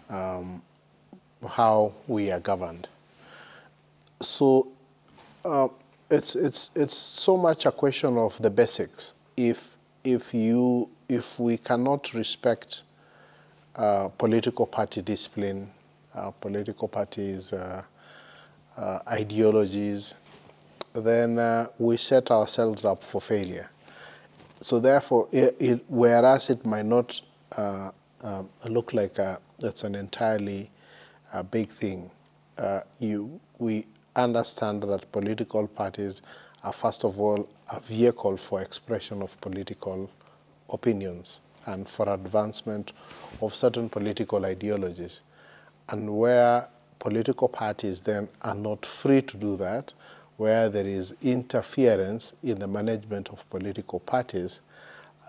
how we are governed. So it's so much a question of the basics. If we cannot respect political party discipline, political parties' ideologies, then we set ourselves up for failure. So therefore, whereas it might not look like it's an entirely big thing, we understand that political parties are, first of all, a vehicle for expression of political opinions and for advancement of certain political ideologies. And where political parties then are not free to do that, where there is interference in the management of political parties,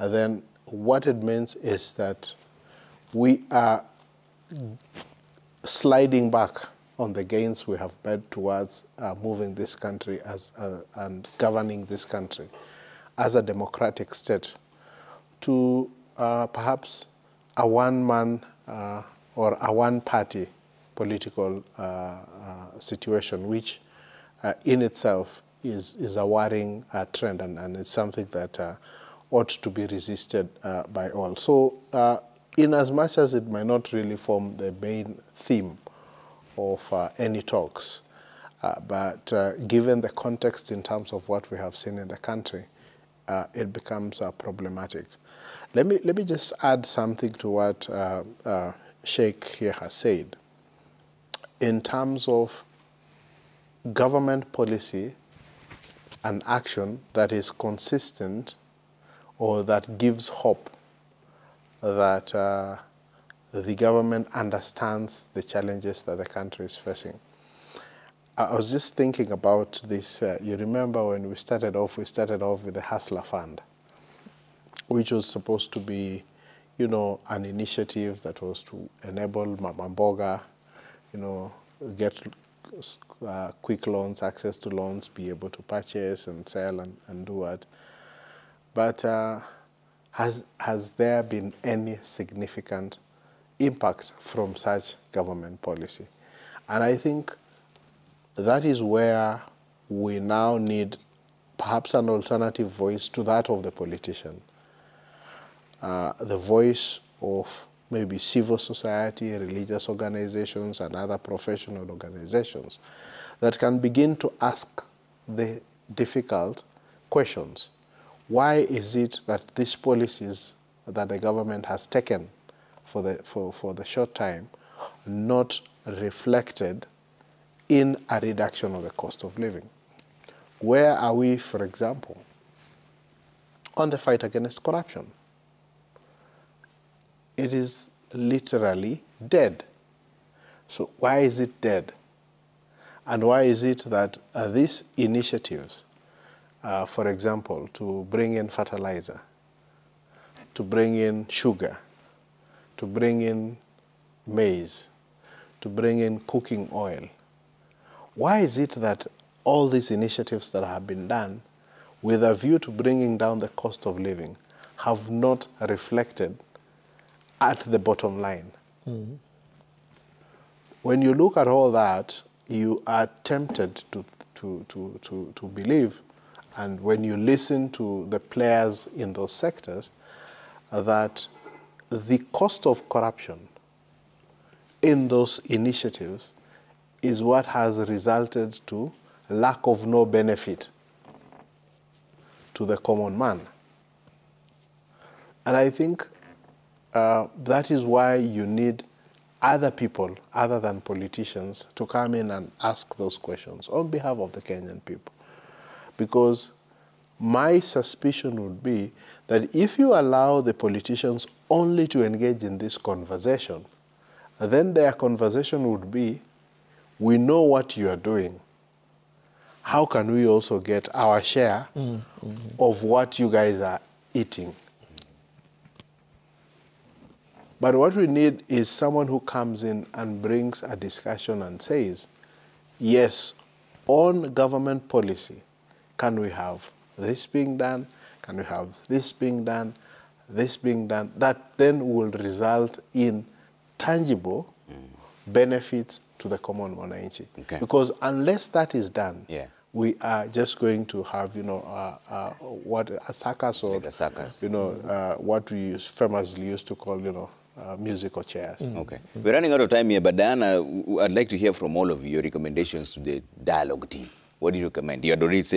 then what it means is that we are sliding back on the gains we have made towards moving this country and governing this country as a democratic state to perhaps a one-man or a one-party political situation, which in itself is a worrying trend, and it's something that ought to be resisted by all. So in as much as it might not really form the main theme of any talks, but given the context in terms of what we have seen in the country, it becomes problematic. Let me just add something to what Sheikh here has said. In terms of government policy and action that is consistent or that gives hope that the government understands the challenges that the country is facing. I was just thinking about this. You remember when we started off with the Hustler Fund, which was supposed to be, you know, an initiative that was to enable Mama Mboga, you know, get quick loans, access to loans, be able to purchase and sell and do what. But has there been any significant impact from such government policy? And I think that is where we now need perhaps an alternative voice to that of the politician. The voice of maybe civil society, religious organizations, and other professional organizations that can begin to ask the difficult questions. Why is it that these policies that the government has taken for the short time not reflected in a reduction of the cost of living? Where are we, for example, on the fight against corruption? It is literally dead. So why is it dead? And why is it that these initiatives, for example, to bring in fertilizer, to bring in sugar, to bring in maize, to bring in cooking oil, why is it that all these initiatives that have been done with a view to bringing down the cost of living have not reflected at the bottom line? Mm-hmm. When you look at all that, you are tempted to believe, and when you listen to the players in those sectors, that the cost of corruption in those initiatives is what has resulted to lack of no benefit to the common man. And I think that is why you need other people, other than politicians, to come in and ask those questions on behalf of the Kenyan people. Because my suspicion would be that if you allow the politicians only to engage in this conversation, then their conversation would be, we know what you are doing. How can we also get our share of what you guys are eating? But what we need is someone who comes in and brings a discussion and says, yes, on government policy, can we have this being done? Can we have this being done? This being done? That then will result in tangible benefits to the common mwananchi. Okay. Because unless that is done, yeah, we are just going to have, what a circus, or like a circus. what we famously used to call, musical chairs. Okay. We're running out of time here, but Diana, I'd like to hear from all of you your recommendations to the dialogue team. What do you recommend? You had already said